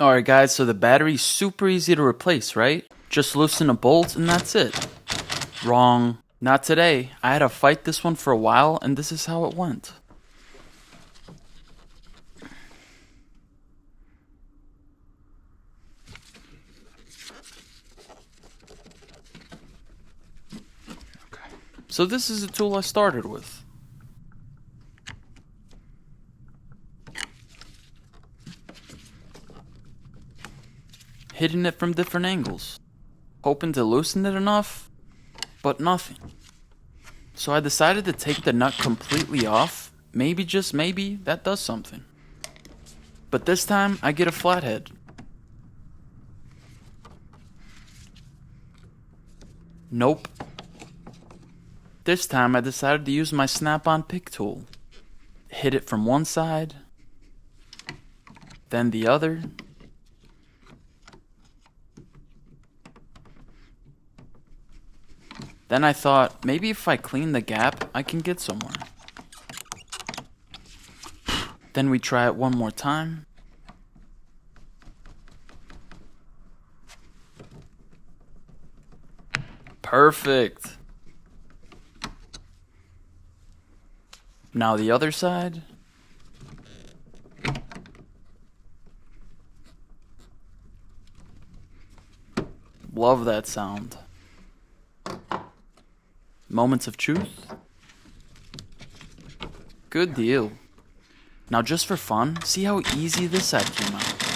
Alright guys, so the battery's super easy to replace, right? Just loosen a bolt and that's it. Wrong. Not today. I had to fight this one for a while and this is how it went. Okay. So this is the tool I started with. Hitting it from different angles, hoping to loosen it enough, but nothing. So I decided to take the nut completely off. Maybe, just maybe, that does something. But this time, I get a flathead. Nope. This time, I decided to use my snap-on pick tool. Hit it from one side, then the other. Then I thought, maybe if I clean the gap, I can get somewhere. Then we try it one more time. Perfect. Now the other side. Love that sound. Moments of truth? Good deal. Now just for fun, see how easy this side came out.